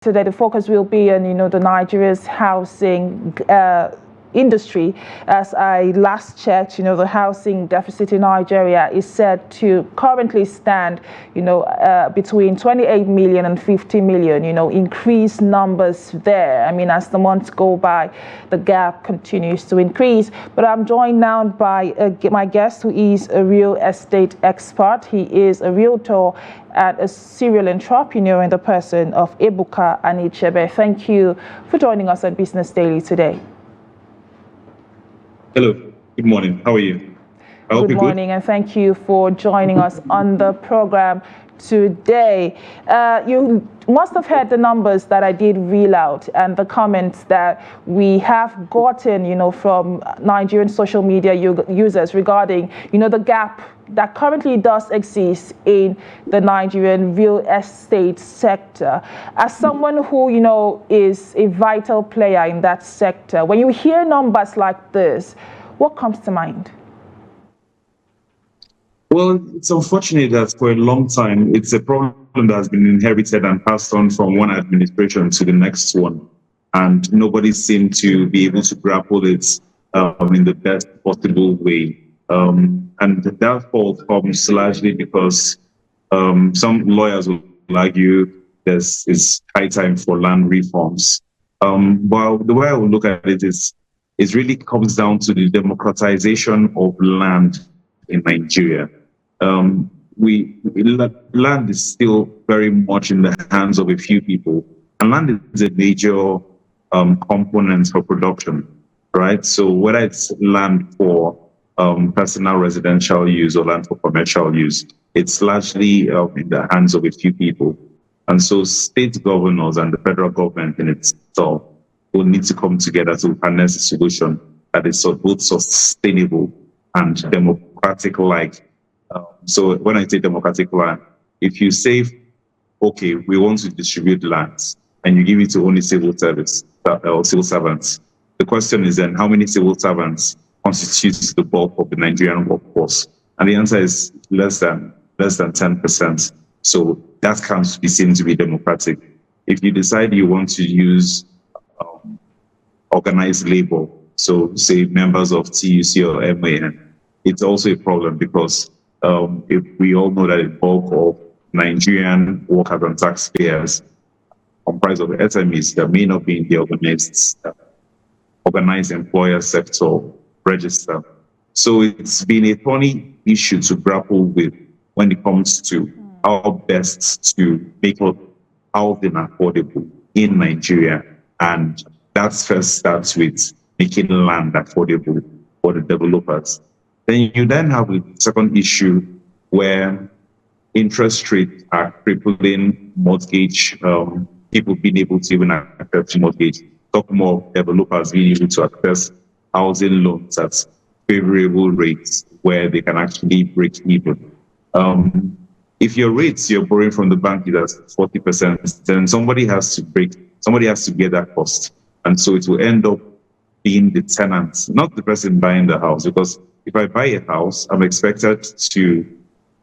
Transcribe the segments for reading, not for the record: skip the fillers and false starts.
Today, the focus will be on, the Nigeria's housing industry. As I last checked, the housing deficit in Nigeria is said to currently stand, between 28 million and 50 million, increased numbers there. I mean, as the months go by, the gap continues to increase. But I'm joined now by my guest, who is a real estate expert. He is a realtor and a serial entrepreneur in the person of Ebuka Anichebe. Thank you for joining us on Business Daily today. Hello, good morning. How are you? Good morning, and thank you for joining us on the program today. You must have heard the numbers that I did reel out and the comments that we have gotten, from Nigerian social media users regarding, the gap that currently does exist in the Nigerian real estate sector. As someone who, is a vital player in that sector, when you hear numbers like this, what comes to mind? Well, it's unfortunate that for a long time, it's a problem that has been inherited and passed on from one administration to the next one. And nobody seemed to be able to grapple it in the best possible way. And that fault comes largely because some lawyers will argue it's high time for land reforms. But the way I would look at it is, it really comes down to the democratization of land in Nigeria. Land is still very much in the hands of a few people, and land is a major component for production, right? So whether it's land for personal residential use or land for commercial use, it's largely in the hands of a few people. And so state governors and the federal government in itself will need to come together to harness a solution that is both sustainable and democratic-like. So when I say democratic land, if you say, okay, we want to distribute lands, and you give it to only civil service or civil servants, the question is then, how many civil servants constitutes the bulk of the Nigerian workforce? And the answer is less than 10%. So that can't be seen to be democratic. If you decide you want to use organized labor, so say members of TUC or MAN, it's also a problem because if we all know that the bulk of Nigerian workers and taxpayers comprise of SMEs that may not be in the organized employer sector register. So it's been a funny issue to grapple with when it comes to how best to make housing affordable in Nigeria. And that first starts with making land affordable for the developers. Then you have a second issue where interest rates are crippling mortgage, people being able to even access mortgage. Talk more of developers being able to access housing loans at favorable rates where they can actually break even. If your rates you're borrowing from the bank is at 40%, then somebody has to get that cost. And so it will end up being the tenant, not the person buying the house, because if I buy a house, I'm expected to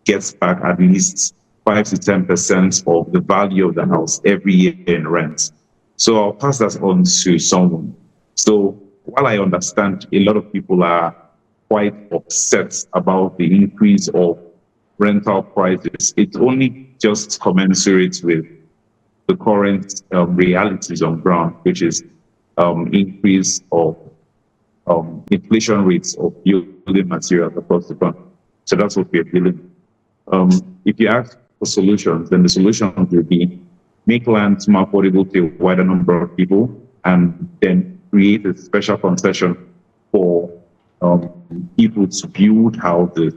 get back at least 5 to 10% of the value of the house every year in rent. So I'll pass that on to someone. So while I understand a lot of people are quite upset about the increase of rental prices, it's only just commensurate with the current realities on ground, which is increase of inflation rates of building materials across the country. So that's what we're dealing with. If you ask for solutions, then the solution will be make land more affordable to a wider number of people, and then create a special concession for people to build houses,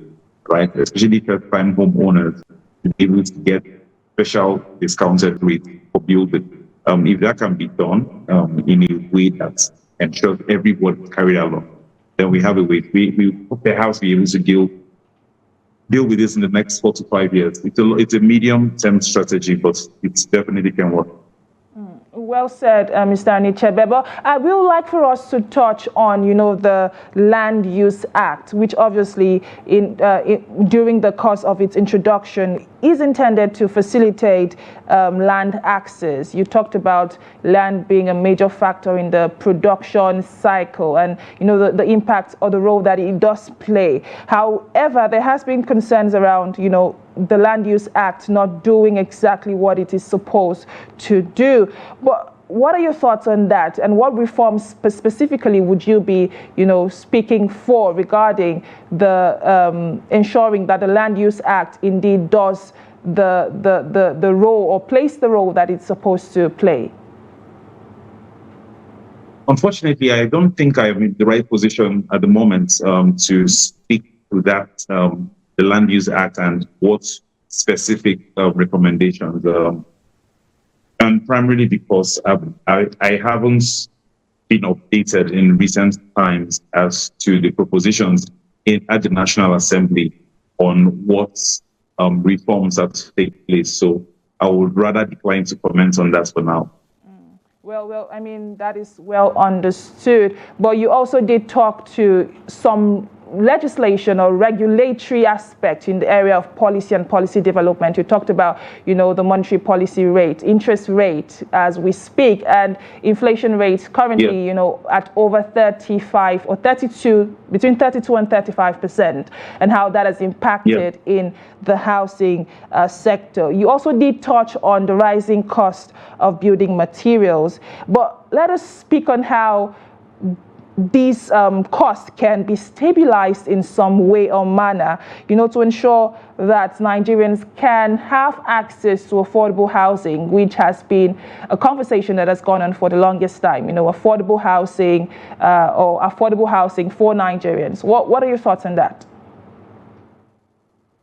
right? Especially first-time homeowners to be able to get special discounted rate for building. If that can be done in a way that ensures everybody carried along, then we have a way. We perhaps be able to deal with this in the next 4 to 5 years. It's a medium-term strategy, but it definitely can work. Well said, Mr. Anichebe. But I would like for us to touch on, the Land Use Act, which obviously during the course of its introduction is intended to facilitate land access. You talked about land being a major factor in the production cycle and, the impact or the role that it does play. However, there has been concerns around, the Land Use Act not doing exactly what it is supposed to do. But what are your thoughts on that, and what reforms specifically would you be, speaking for regarding the ensuring that the Land Use Act indeed does the role or plays the role that it's supposed to play? Unfortunately, I don't think I'm in the right position at the moment to speak to that, the Land Use Act and what specific recommendations. And primarily because I haven't been updated in recent times as to the propositions at the National Assembly on what reforms that take place. So I would rather decline to comment on that for now. Well, I mean, that is well understood. But you also did talk to some legislation or regulatory aspect in the area of policy and policy development. You talked about, the monetary policy rate, interest rate as we speak, and inflation rates currently, at over 35 or 32, between 32 and 35%, and how that has impacted in the housing sector. You also did touch on the rising cost of building materials, but let us speak on how these costs can be stabilized in some way or manner, to ensure that Nigerians can have access to affordable housing, which has been a conversation that has gone on for the longest time, affordable housing or affordable housing for Nigerians. What are your thoughts on that?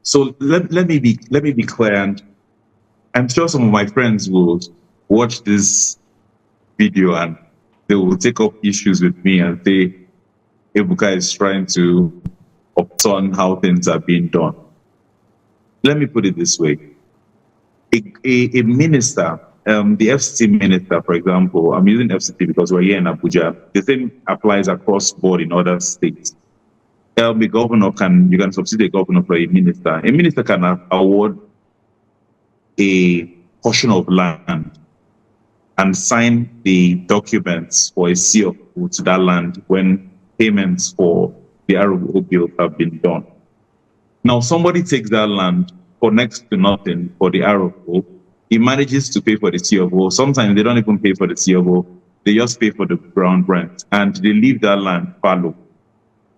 So let me be clear, and I'm sure some of my friends will watch this video and they will take up issues with me and say Ebuka is trying to upturn how things are being done. Let me put it this way. A minister, the FCT minister, for example, I'm using FCT because we're here in Abuja. The same applies across board in other states. The governor you can substitute a governor for a minister. A minister can award a portion of land and sign the documents for a seal to that land when payments for the RO bills have been done. Now, somebody takes that land for next to nothing for the RO. He manages to pay for the CFO. Sometimes they don't even pay for the CFO. They just pay for the ground rent, and they leave that land fallow.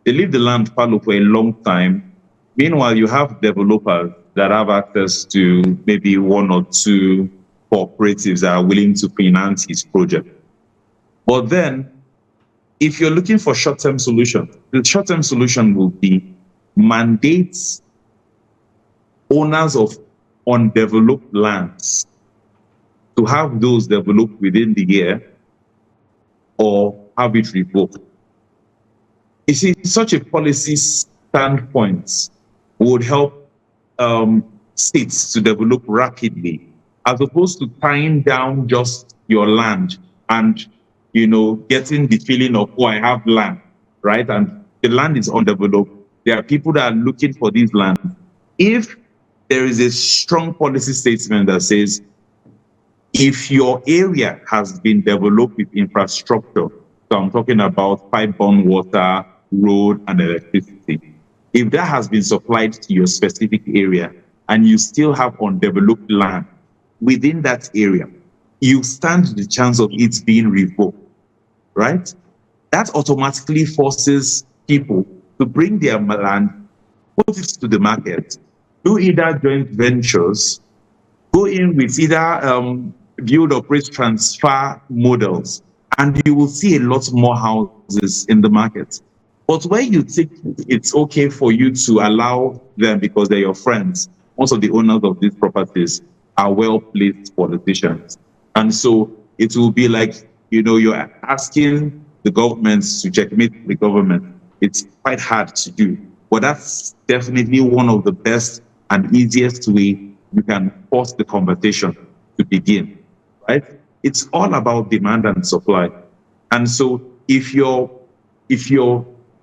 They leave the land fallow for a long time. Meanwhile, you have developers that have access to maybe one or two cooperatives that are willing to finance his project. But then, if you're looking for short-term solution, the short-term solution will be mandates owners of undeveloped lands to have those developed within the year or have it revoked. You see, such a policy standpoint would help states to develop rapidly, as opposed to tying down just your land and, getting the feeling of, oh, I have land, right? And the land is undeveloped. There are people that are looking for these lands. If there is a strong policy statement that says, if your area has been developed with infrastructure, so I'm talking about pipe-borne water, road, and electricity, if that has been supplied to your specific area and you still have undeveloped land within that area, you stand the chance of it being revoked, right? That automatically forces people to bring their land, put it to the market, do either joint ventures, go in with either build, operate, transfer models, and you will see a lot more houses in the market. But when you think it's okay for you to allow them because they're your friends, most of the owners of these properties are well-placed politicians. And so it will be like, you're asking the government to checkmate the government. It's quite hard to do, but that's definitely one of the best and easiest way you can force the conversation to begin, right? It's all about demand and supply. And so if you're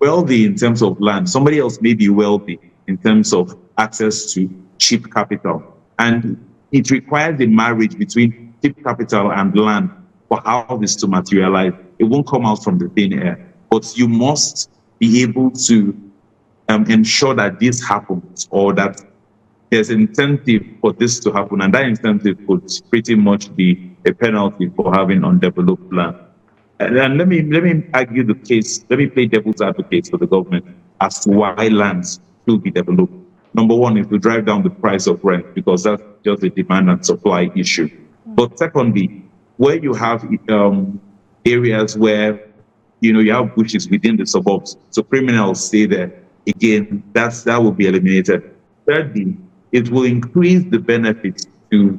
wealthy in terms of land, somebody else may be wealthy in terms of access to cheap capital. And it requires a marriage between cheap capital and land for how this to materialize. It won't come out from the thin air, but you must be able to ensure that this happens, or that there's an incentive for this to happen, and that incentive could pretty much be a penalty for having undeveloped land. And let me argue the case. Let me play devil's advocate for the government as to why lands should be developed. Number one is to drive down the price of rent, because that's just a demand and supply issue. But secondly, where you have areas where you have bushes within the suburbs, so criminals stay there. Again, that will be eliminated. Thirdly, it will increase the benefits to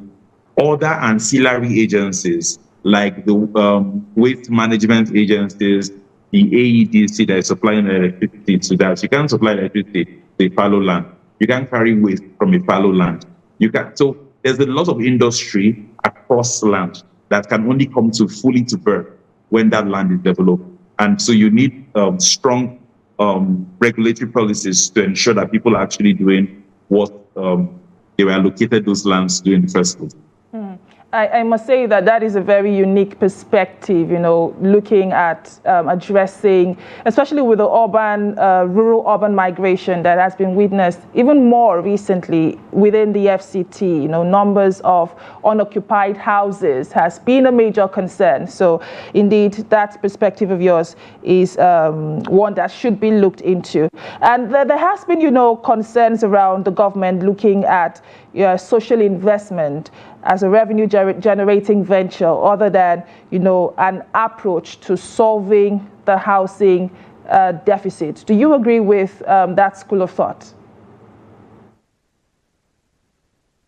other ancillary agencies like the waste management agencies, the AEDC that is supplying electricity to that. You can't supply electricity to a fallow land. You can't carry waste from a fallow land. So there's a lot of industry across land that can only come fully to birth when that land is developed. And so you need strong regulatory policies to ensure that people are actually doing what they were allocated those lands to do in the first place. I must say that is a very unique perspective, looking at addressing, especially with the rural-urban migration that has been witnessed even more recently within the FCT. Numbers of unoccupied houses has been a major concern. So indeed, that perspective of yours is one that should be looked into. And there has been, concerns around the government looking at social investment as a revenue generating venture, other than an approach to solving the housing deficit. Do you agree with that school of thought?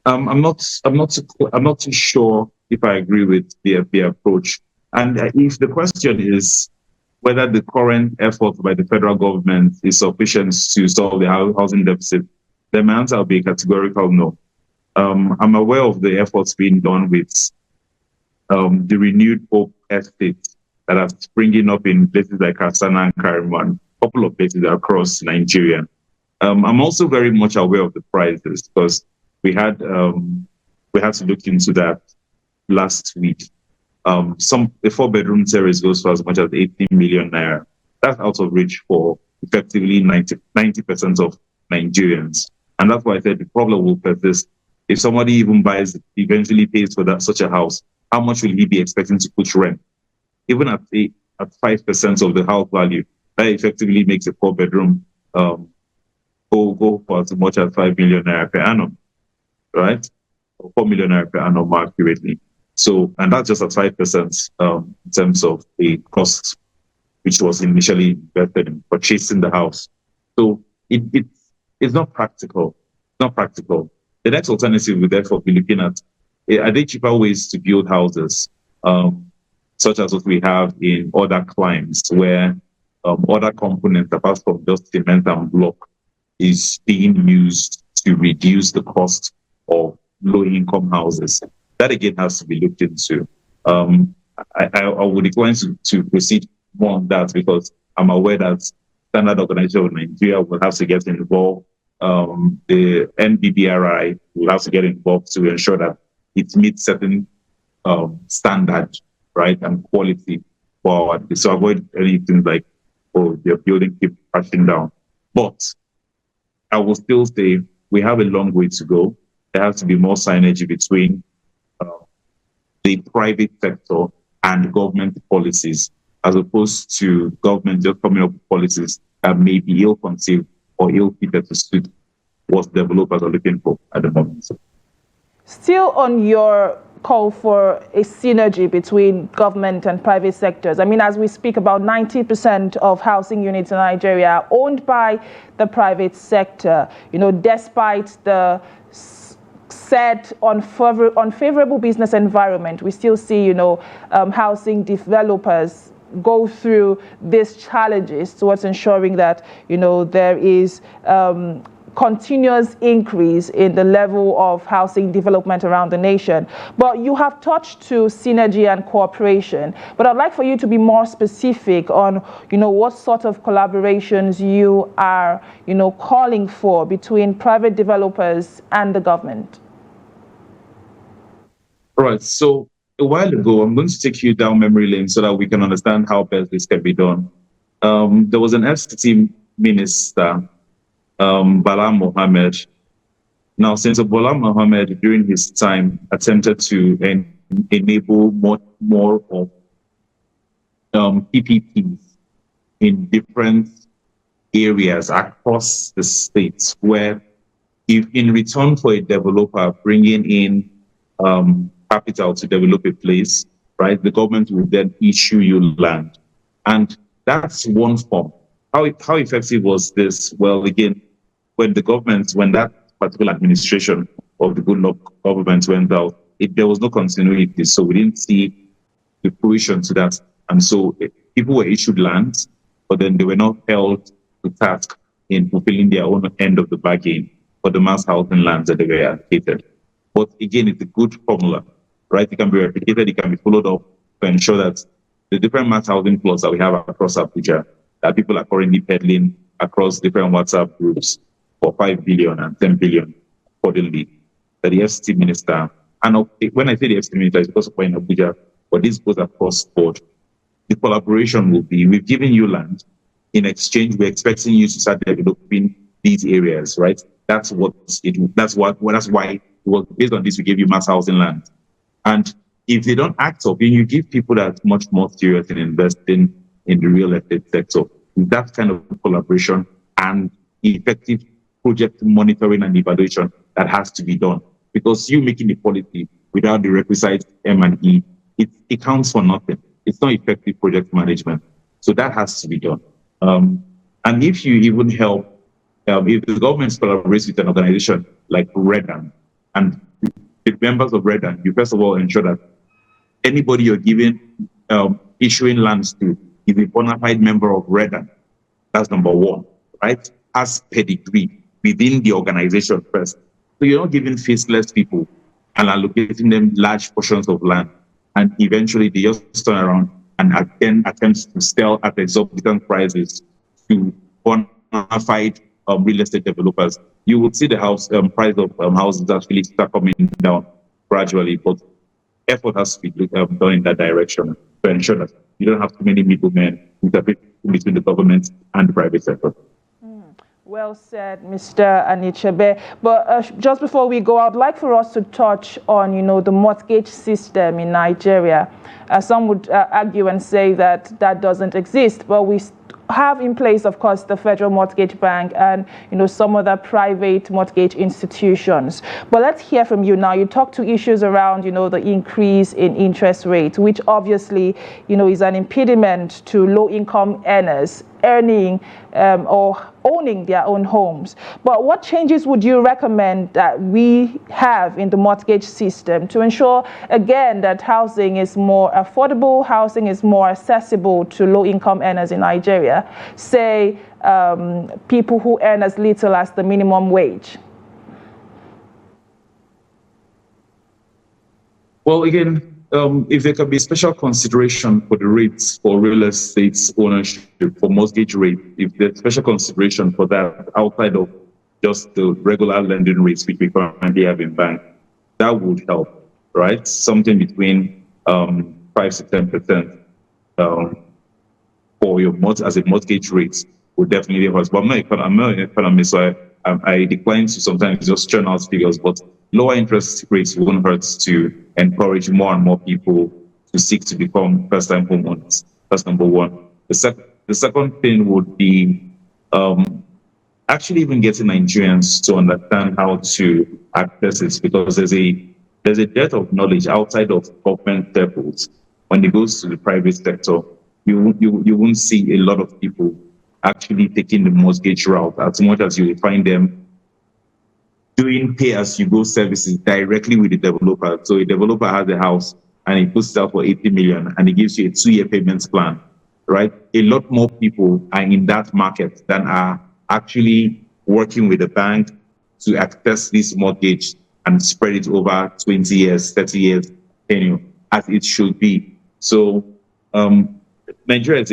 I'm not too sure if I agree with the approach. And if the question is whether the current effort by the federal government is sufficient to solve the housing deficit, then my answer will be a categorical no. I'm aware of the efforts being done with the renewed hope estate that are springing up in places like Kasana and Kariman, a couple of places across Nigeria. I'm also very much aware of the prices, because we had to look into that last week. A 4-bedroom terrace goes for as much as 18 million naira. That's out of reach for effectively 90% of Nigerians. And that's why I said the problem will persist. If somebody even eventually pays for such a house, how much will he be expecting to put rent? Even at 5% of the house value, that effectively makes a 4-bedroom go for as much as 5 million naira per annum, right? Or 4 million naira per annum more accurately. So, and that's just at 5% in terms of the cost, which was initially invested in purchasing the house. So it's not practical. It's not practical. The next alternative would therefore be looking at, are there cheaper ways to build houses, such as what we have in other climes, where other components apart from just cement and block is being used to reduce the cost of low-income houses. That again has to be looked into. I would decline to proceed more on that, because I'm aware that Standard Organization of Nigeria will have to get involved. The NBBRI will have to get involved to ensure that it meets certain standards, right, and quality for so avoid anything like, your building keep crashing down. But I will still say we have a long way to go. There has to be more synergy between the private sector and government policies, as opposed to government just coming up with policies that may be ill-conceived or ill-fitted to suit what developers are looking for at the moment. Still on your call for a synergy between government and private sectors. I mean, as we speak, about 90% of housing units in Nigeria are owned by the private sector. Despite the said unfavorable business environment, we still see, housing developers go through these challenges towards ensuring that, there is continuous increase in the level of housing development around the nation. But you have touched to synergy and cooperation. But I'd like for you to be more specific on, what sort of collaborations you are, calling for between private developers and the government. All right. So a while ago, I'm going to take you down memory lane so that we can understand how best this can be done. There was an FCT minister, Bala Mohammed. Now, Senator Bola Mohammed, during his time, attempted to enable more of PPPs in different areas across the states, where if in return for a developer bringing in capital to develop a place, right, the government will then issue you land. And that's one form. How effective was this? Well, again, when that particular administration of the Goodluck government went out, there was no continuity. So we didn't see the fruition to that. And so people were issued lands, but then they were not held to task in fulfilling their own end of the bargain for the mass housing lands that they were allocated. But again, it's a good formula, right? It can be replicated, it can be followed up to ensure that the different mass housing plots that we have across Abuja, that people are currently peddling across different WhatsApp groups for 5 billion and 10 billion accordingly, that the FCT minister, and when I say the FCT minister, it's because of in Abuja, but this goes across board. The collaboration will be, we've given you land, in exchange, we're expecting you to start developing these areas, right? That's why it was based on this, we gave you mass housing land. And if they don't act up, then you give people that much more serious in investing in the real estate sector. That kind of collaboration and effective project monitoring and evaluation that has to be done. Because you making the policy without the requisite M&E, it counts for nothing. It's not effective project management. So that has to be done. And if you even help, if the government collaborates with an organization like Redan, and the members of Redan, you first of all ensure that anybody you're giving, issuing lands to is a bona fide member of Redan. That's number one, right? Has pedigree within the organization first. So you're not giving faceless people and allocating them large portions of land, and eventually they just turn around and again attempt to sell at exorbitant prices to bona fide real estate developers. You will see the house price of houses actually start coming down gradually, but effort has to be done in that direction to ensure that you don't have too many middlemen between the government and the private sector. Well said, Mr. Anichebe. But just before we go, I'd like for us to touch on, the mortgage system in Nigeria. Some would argue and say that that doesn't exist, but we have in place, of course, the Federal Mortgage Bank and, some other private mortgage institutions. But let's hear from you now. You talked to issues around, the increase in interest rates, which obviously, is an impediment to low-income earners earning or owning their own homes. But what changes would you recommend that we have in the mortgage system to ensure, again, that housing is more affordable, housing is more accessible to low-income earners in Nigeria, say people who earn as little as the minimum wage? Well, again, if there can be special consideration for the rates for real estate ownership, for mortgage rate, if there's special consideration for that outside of just the regular lending rates which we currently have in bank, that would help, right? Something between 5 to 10% for your as a mortgage rate would definitely help us. But I'm not an economist, so I decline to sometimes just churn out figures, but lower interest rates won't hurt to encourage more and more people to seek to become first-time homeowners. That's number one. The second thing would be actually even getting Nigerians to understand how to access it, because there's a dearth of knowledge outside of government circles. When it goes to the private sector, you won't see a lot of people actually taking the mortgage route, as much as you will find them doing pay-as-you-go services directly with the developer. So a developer has a house and he puts it out for 80 million and he gives you a 2-year payments plan, right? A lot more people are in that market than are actually working with the bank to access this mortgage and spread it over 20 years, 30 years tenure, as it should be. So Nigeria is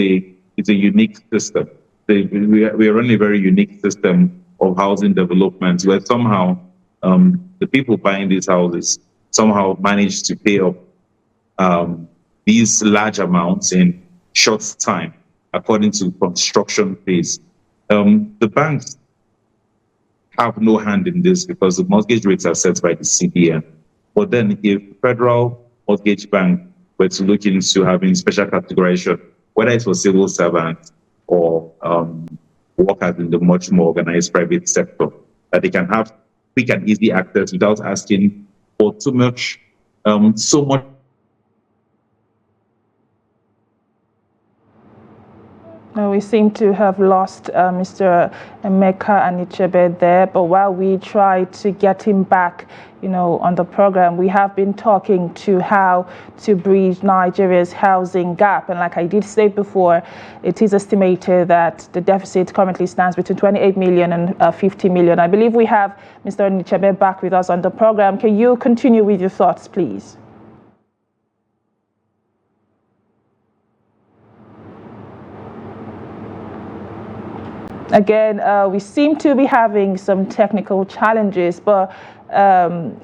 a unique system. We are running a very unique system of housing development where somehow the people buying these houses somehow manage to pay up these large amounts in short time, according to construction phase. The banks have no hand in this because the mortgage rates are set by the CBN. But then if Federal Mortgage Bank were to look into having special categorization, whether it's for civil servants or workers in the much more organized private sector, that they can have quick and easy access without asking for too much, so much. We seem to have lost Mr. Ebuka Anichebe there, but while we try to get him back, on the program, we have been talking to how to bridge Nigeria's housing gap. And like I did say before, it is estimated that the deficit currently stands between 28 million and 50 million. I believe we have Mr. Anichebe back with us on the program. Can you continue with your thoughts, please? Again, we seem to be having some technical challenges, but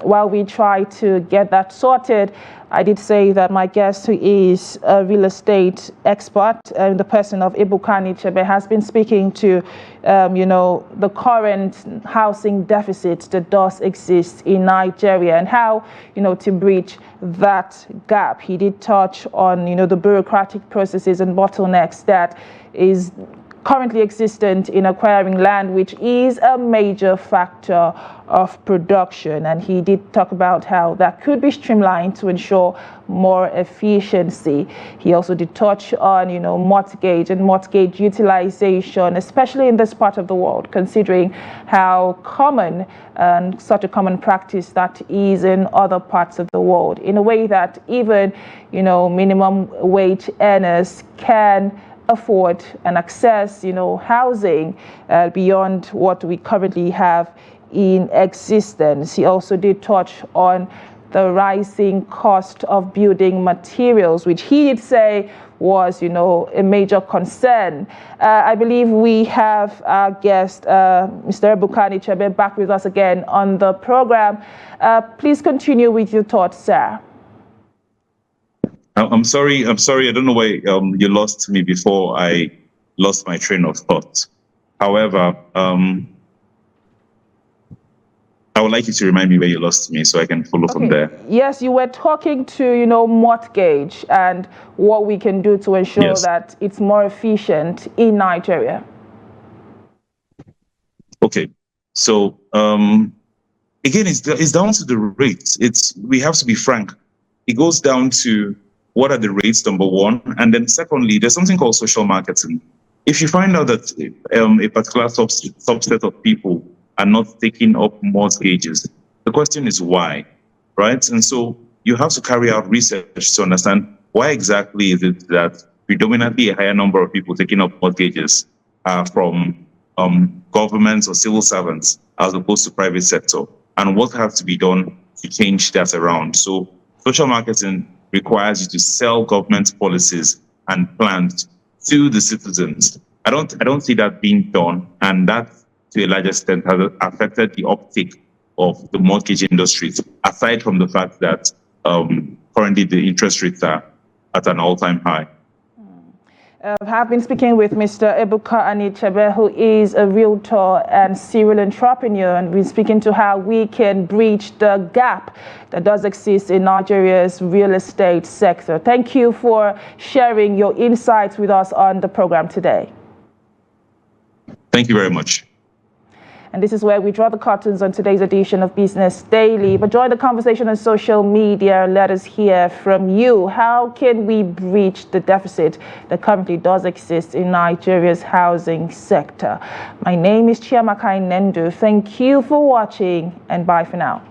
while we try to get that sorted, I did say that my guest, who is a real estate expert, the person of Ebuka Anichebe, has been speaking to, the current housing deficit that does exist in Nigeria and how, to bridge that gap. He did touch on, the bureaucratic processes and bottlenecks that is currently existent in acquiring land, which is a major factor of production. And he did talk about how that could be streamlined to ensure more efficiency. He also did touch on, mortgage and mortgage utilization, especially in this part of the world, considering how common and such a common practice that is in other parts of the world, in a way that even, minimum wage earners can afford and access, housing beyond what we currently have in existence. He also did touch on the rising cost of building materials, which he did say was, a major concern. I believe we have our guest, Mr. Ebuka Anichebe, back with us again on the program. Please continue with your thoughts, sir. I'm sorry. I don't know why you lost me before I lost my train of thought. However, I would like you to remind me where you lost me so I can follow from there. Yes, you were talking to, mortgage and what we can do to ensure that it's more efficient in Nigeria. Okay. So, again, it's down to the rates. We have to be frank. It goes down to what are the rates, number one, and then secondly, there's something called social marketing. If you find out that a particular subset of people are not taking up mortgages, the question is why, right? And so you have to carry out research to understand why exactly is it that predominantly a higher number of people taking up mortgages are from governments or civil servants as opposed to private sector, and what has to be done to change that around. So social marketing requires you to sell government policies and plans to the citizens. I don't see that being done, and that to a large extent has affected the uptake of the mortgage industry, aside from the fact that currently the interest rates are at an all-time high. I have been speaking with Mr. Ebuka Anichebe, who is a realtor and serial entrepreneur, and we're speaking to how we can bridge the gap that does exist in Nigeria's real estate sector. Thank you for sharing your insights with us on the program today. Thank you very much. And this is where we draw the curtains on today's edition of Business Daily. But join the conversation on social media. Let us hear from you. How can we bridge the deficit that currently does exist in Nigeria's housing sector? My name is Chiamaka Enendu. Thank you for watching, and bye for now.